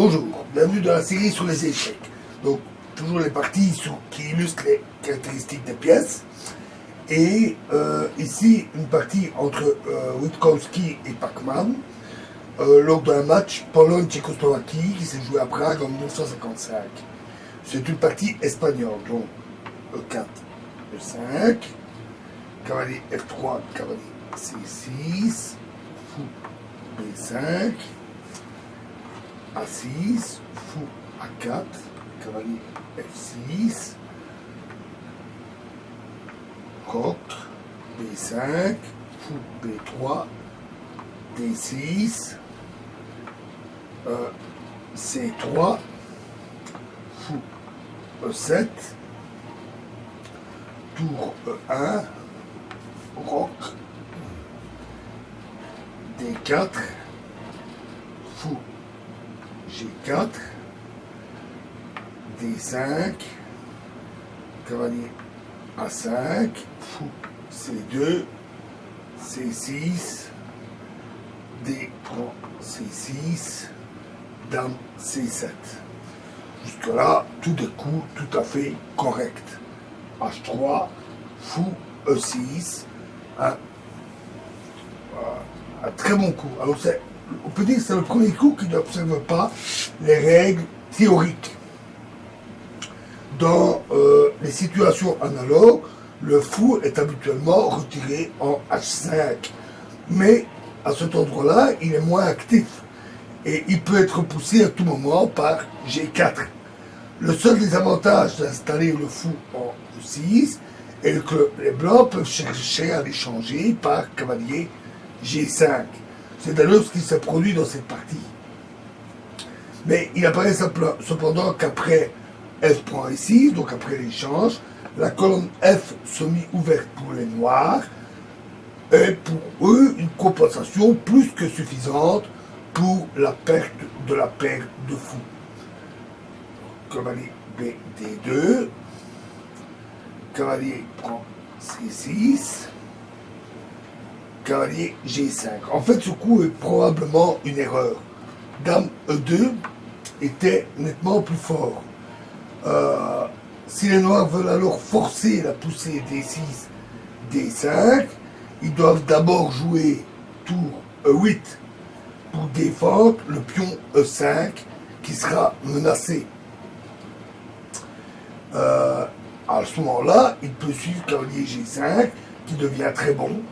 Bonjour, bienvenue dans la série sur les échecs. Donc, toujours les parties qui illustrent les caractéristiques des pièces. Et ici, une partie entre Witkowski et Pachmann lors d'un match Pologne-Tchécoslovaquie qui s'est joué à Prague en 1955. C'est une partie espagnole, donc E4, E5, cavalier F3, cavalier C6, fou B5, A6, fou A4, cavalier F6, roc, B5, fou B3, D6, C3, fou E7, tour E1, roc, D4, fou G4, D5, cavalier A5, fou C2, C6, D prend C6, dame C7. Jusque-là, tout est coup tout à fait correct. H3, fou E6, un très bon coup. Alors on peut dire que c'est le premier coup qui n'observe pas les règles théoriques. Dans les situations analogues, le fou est habituellement retiré en H5. Mais à cet endroit-là, il est moins actif. Et il peut être poussé à tout moment par G4. Le seul désavantage d'installer le fou en E6 est que les blancs peuvent chercher à l'échanger par cavalier G5. C'est d'ailleurs ce qui s'est produit dans cette partie. Mais il apparaît cependant qu'après F prend E6, donc après l'échange, la colonne F semi-ouverte pour les noirs est pour eux une compensation plus que suffisante pour la perte de la paire de fous. Cavalier B, D2, cavalier prend C6, cavalier G5. En fait, ce coup est probablement une erreur. Dame E2 était nettement plus fort. Si les noirs veulent alors forcer la poussée D6, D5, ils doivent d'abord jouer tour E8 pour défendre le pion E5 qui sera menacé. À ce moment-là, il peut suivre cavalier G5 qui devient très bon.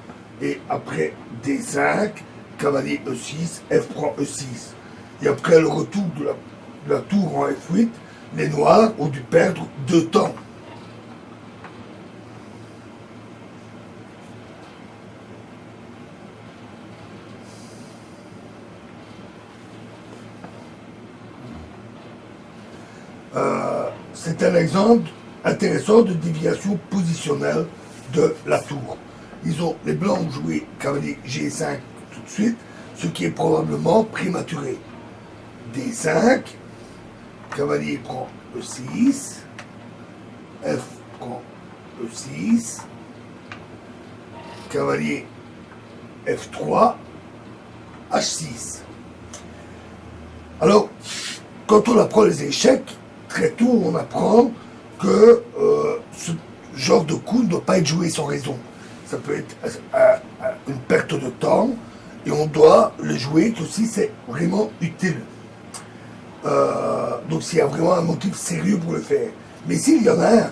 Et après D5, cavalier E6, F prend E6. Et après le retour de la tour en F8, les noirs ont dû perdre 2 temps. C'est un exemple intéressant de déviation positionnelle de la tour. Les blancs ont joué cavalier G5 tout de suite, ce qui est probablement prématuré. D5, cavalier prend E6, F prend E6, cavalier F3, H6. Alors, quand on apprend les échecs, très tôt on apprend que ce genre de coup ne doit pas être joué sans raison. Ça peut être une perte de temps et on doit le jouer que si c'est vraiment utile. Donc s'il y a vraiment un motif sérieux pour le faire. Mais s'il y en a un,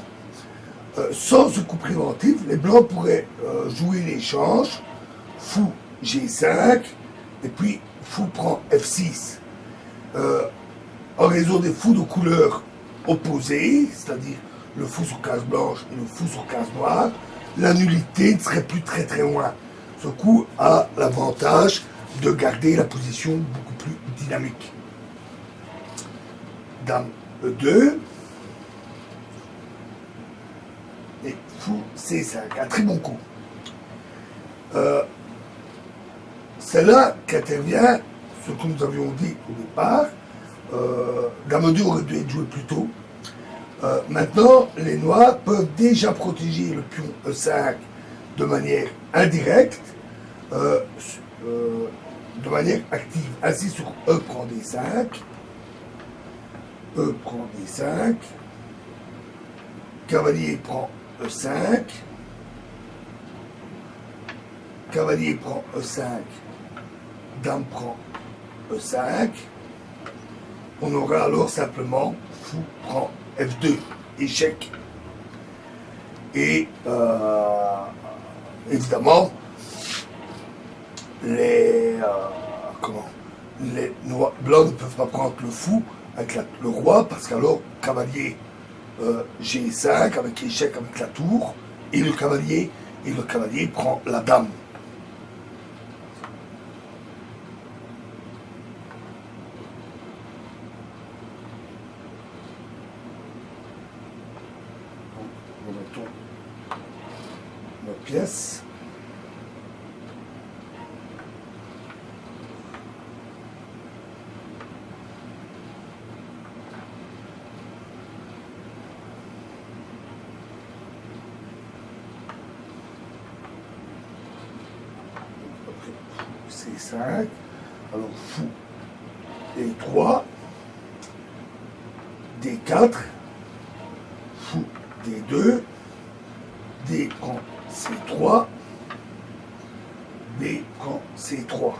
sans ce coup préventif, les blancs pourraient jouer l'échange, fou G5, et puis fou prend F6. En raison des fous de couleur opposée, c'est-à-dire le fou sur case blanche et le fou sur case noire, la nullité ne serait plus très très loin. Ce coup a l'avantage de garder la position beaucoup plus dynamique. Dame E2 et fou C5, un très bon coup. C'est là qu'intervient ce que nous avions dit au départ. Dame E2 aurait dû être joué plus tôt. Maintenant, les noirs peuvent déjà protéger le pion E5 de manière indirecte, de manière active. Ainsi, sur E prend D5, E prend D5, cavalier prend E5, cavalier prend E5, dame prend E5, on aura alors simplement fou prend F2, échec. Et évidemment, les blancs ne peuvent pas prendre le fou avec le roi, parce qu'alors cavalier G5 avec échec avec la tour, et le cavalier prend la dame. Remettons nos pièces. C5, alors fou D3, D4, fou D2, D prend C3, B prend C3.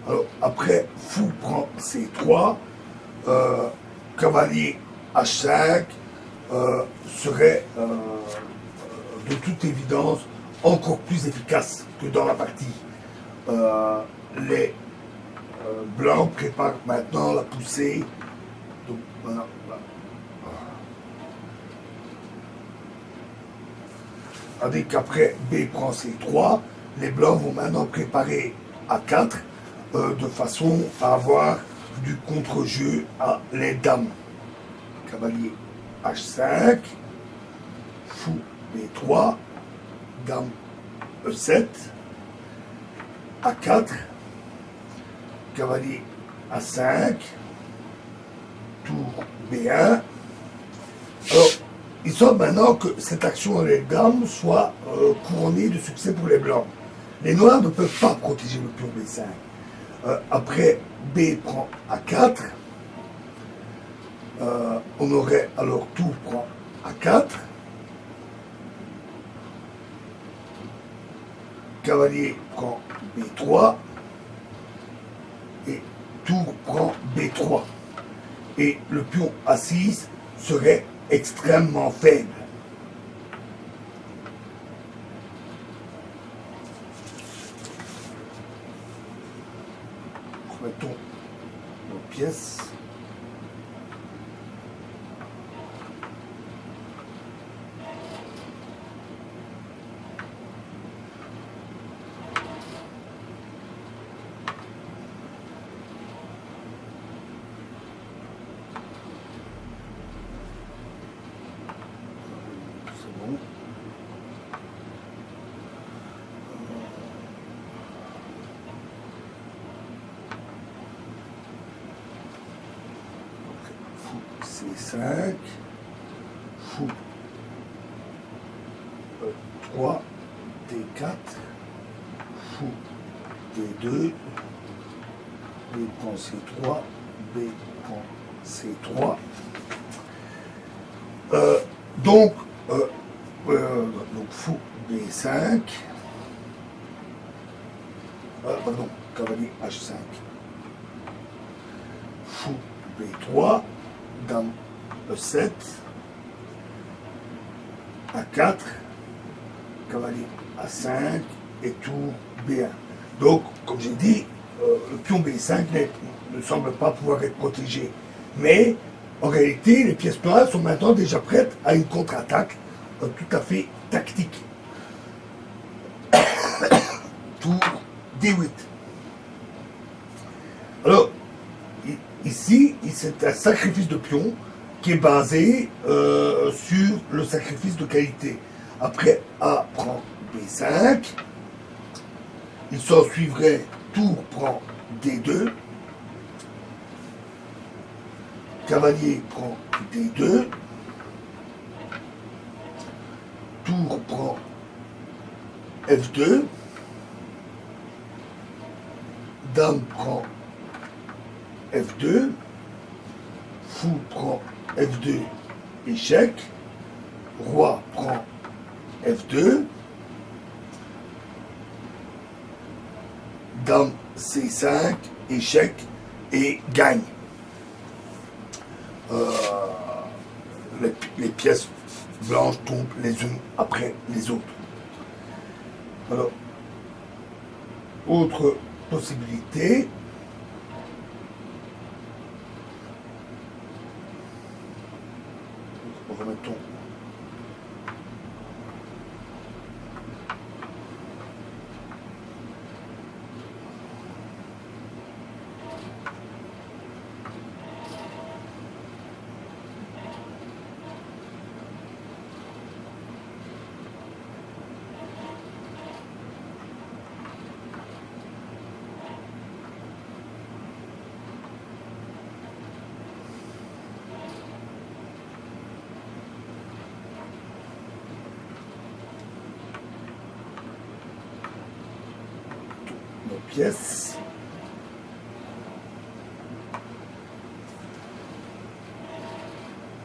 Alors après fou prend C3, cavalier H5 serait de toute évidence encore plus efficace que dans la partie. Les blancs préparent maintenant la poussée. Donc, voilà. Avec après B prend C3, les blancs vont maintenant préparer A4 de façon à avoir du contre-jeu à les dames. Cavalier H5, fou B3, dame E7, A4, cavalier A5, tour B1. Alors, il semble maintenant que cette action des dames soit couronnée de succès pour les blancs. Les noirs ne peuvent pas protéger le pion B5. Après, B prend A4. On aurait alors tour prend A4. Cavalier prend B3 et tour prend B3. Et le pion A6 serait extrêmement faible. Remettons nos pièces. C5, fou E3, D4, fou D2, B prend C3, B prend C3. Donc fou B5, pardon, cavalier H5, fou B3, dame E7, A4, cavalier A5 et tour B1. Donc, comme j'ai dit, le pion B5 ne semble pas pouvoir être protégé. Mais, en réalité, les pièces noires sont maintenant déjà prêtes à une contre-attaque tout à fait tactique. Tour D8. Alors, ici, c'est un sacrifice de pion qui est basé sur le sacrifice de qualité. Après A prend B5, il s'en suivrait tour prend D2, cavalier prend D2, tour prend F2, dame prend F2, fou prend F2, échec, roi prend F2, dame C5, échec et gagne. Les pièces blanches tombent les unes après les autres. Alors, autre possibilité, remettons nos pièces.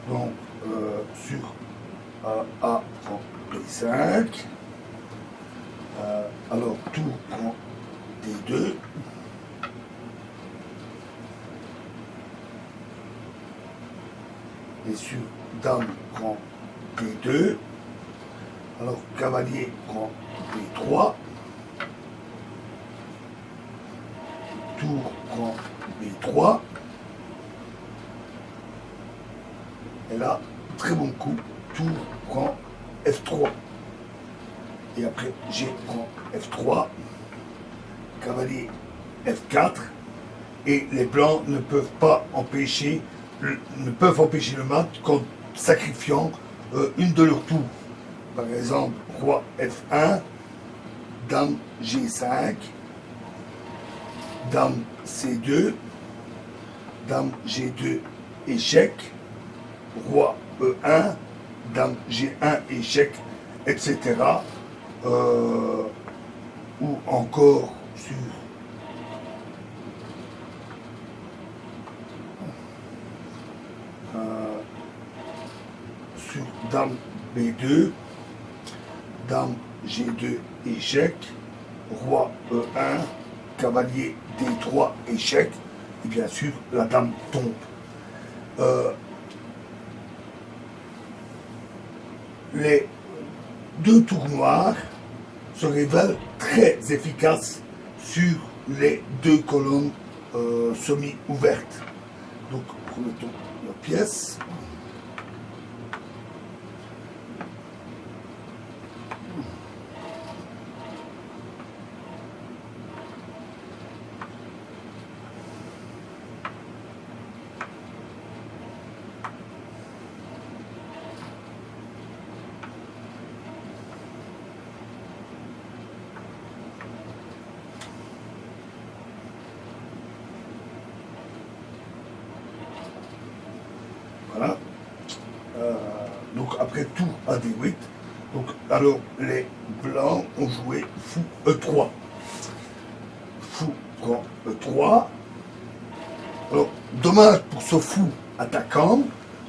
Donc, sur A prend B5. Alors, tour prend D2. Et sur dame prend D2. Alors, cavalier prend B3. Tour prend B3. Et là, très bon coup, tour prend F3. Et après, G prend F3. Cavalier F4. Et les blancs ne peuvent empêcher le mat qu'en sacrifiant une de leurs tours. Par exemple, roi F1, dame G5, dame C2, dame G2, échec, roi E1, dame G1, échec, etc. Ou encore sur dame B2, dame G2, échec, roi E1, cavalier D3, échec, et bien sûr la dame tombe. Les deux tours noirs se révèlent très efficaces sur les deux colonnes semi-ouvertes. Donc, remettons nos pièces. Voilà. Donc après tour à D8. Donc alors les blancs ont joué fou E3. Fou prend E3. Alors dommage pour ce fou attaquant,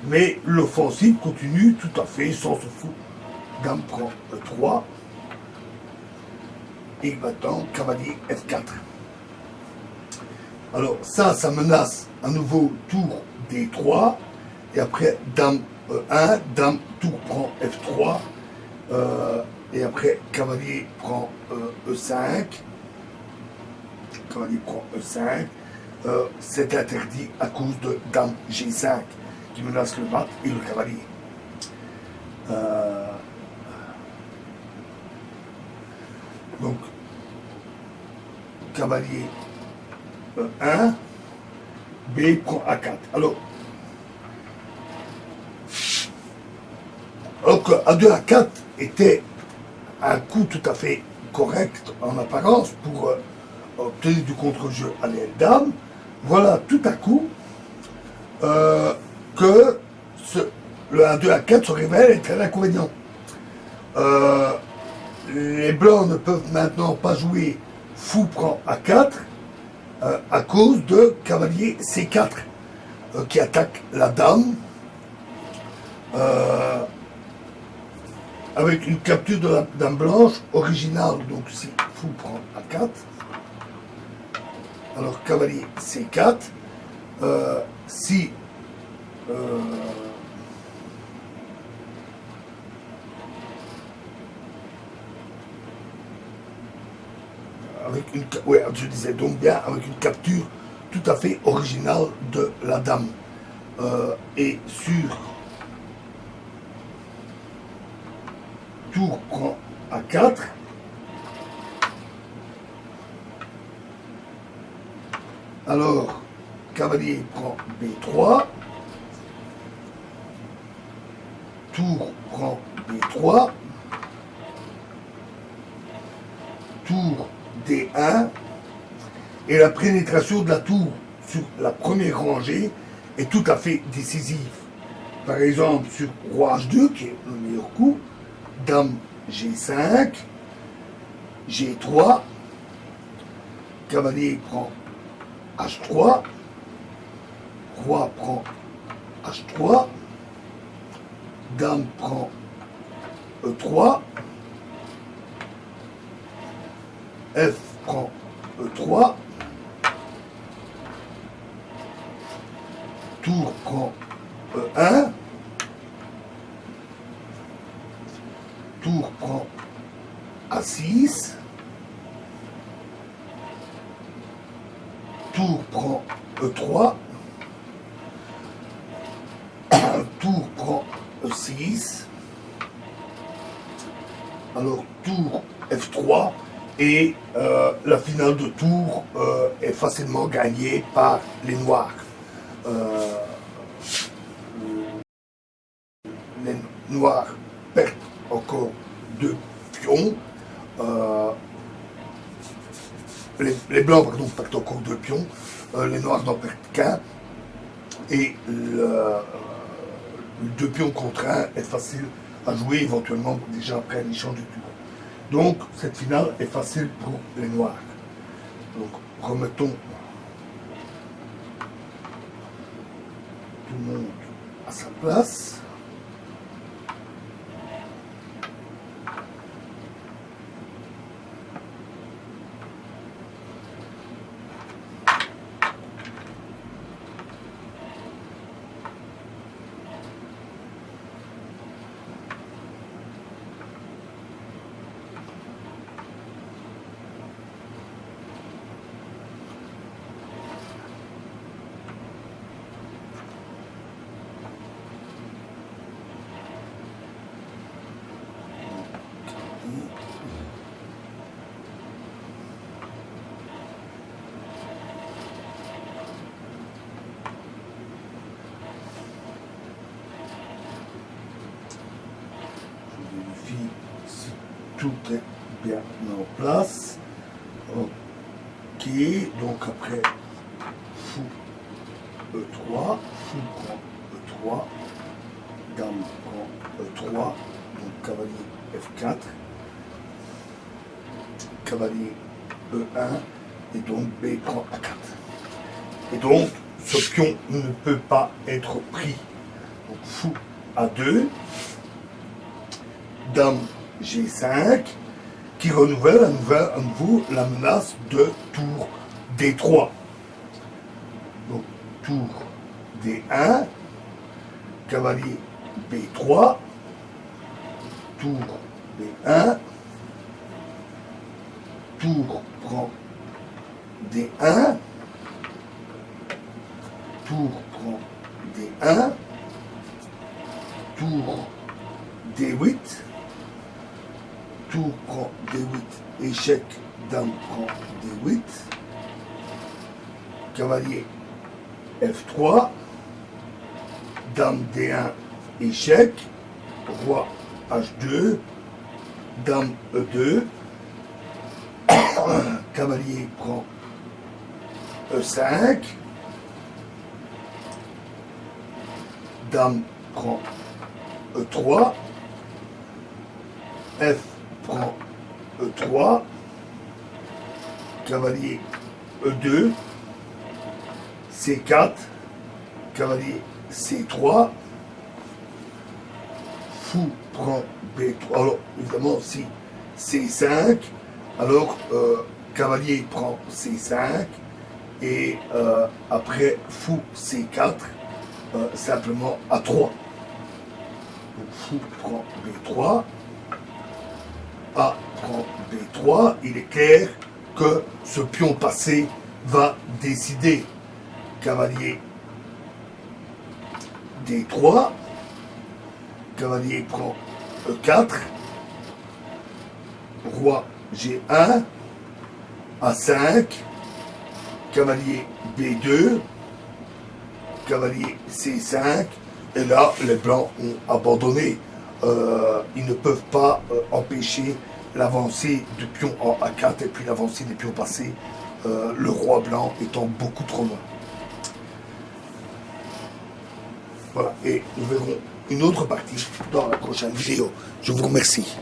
mais l'offensive continue tout à fait sans ce fou. Dame prend E3. Et maintenant cavalier F4. Alors ça menace à nouveau tour D3. Et après, dame E1, dame tour prend F3, et après, cavalier prend E5, cavalier prend E5, c'est interdit à cause de dame G5, qui menace le mat et le cavalier. Donc, cavalier E1, B prend A4. Alors que A2, A4 était un coup tout à fait correct en apparence pour obtenir du contre-jeu à l'aile dame, voilà tout à coup que le A2, A4 se révèle être un inconvénient. Les blancs ne peuvent maintenant pas jouer fou prend A4 à cause de cavalier C4. qui attaque la dame avec une capture de la dame blanche originale. Donc si fou prend A4, alors cavalier C4, si avec une, ouais, je disais donc bien avec une capture tout à fait originale de la dame. Et sur tour prend A4, alors cavalier prend B3, tour prend B3, tour D1, et la pénétration de la tour sur la première rangée est tout à fait décisive. Par exemple, sur roi H2, qui est le meilleur coup, dame G5, G3, cavalier prend H3, roi prend H3, dame prend E3, F prend E3, tour prend E1, tour prend A6, tour prend E3, tour prend E6, alors tour F3, et la finale de tour est facilement gagnée par les noirs. Les noirs perdent encore 2 pions. Les blancs, pardon, perdent encore 2 pions. Les noirs n'en perdent qu'un. Et le 2 pions contre 1 est facile à jouer éventuellement déjà après l'échange du tour. Donc cette finale est facile pour les noirs. Donc remettons tout le monde à sa place. Si tout est bien en place. Ok, donc après fou E3, fou prend E3, dame prend E3, donc cavalier F4, cavalier E1, et donc B prend A4. Et donc ce pion ne peut pas être pris. Donc fou A2, dame G5, qui renouvelle à nouveau la menace de tour D3. Donc tour D1, cavalier B3, tour B1, tour prend D1, tour prend D1, tour D8, tour prend D8, échec, dame prend D8, cavalier F3, dame D1, échec, roi H2, dame E2, cavalier prend E5, dame prend E3, F prend E3, cavalier E2, C4, cavalier C3, fou prend B3. Alors, évidemment, si C5, alors cavalier prend C5, et après fou C4, simplement A3. Donc, fou prend B3, A prend B3, il est clair que ce pion passé va décider. Cavalier D3, cavalier prend E4, roi G1, A5, cavalier B2, cavalier C5, et là les blancs ont abandonné. Ils ne peuvent pas empêcher l'avancée du pion en A4 et puis l'avancée des pions passés, le roi blanc étant beaucoup trop loin. Voilà, et nous verrons une autre partie dans la prochaine vidéo. Je vous remercie.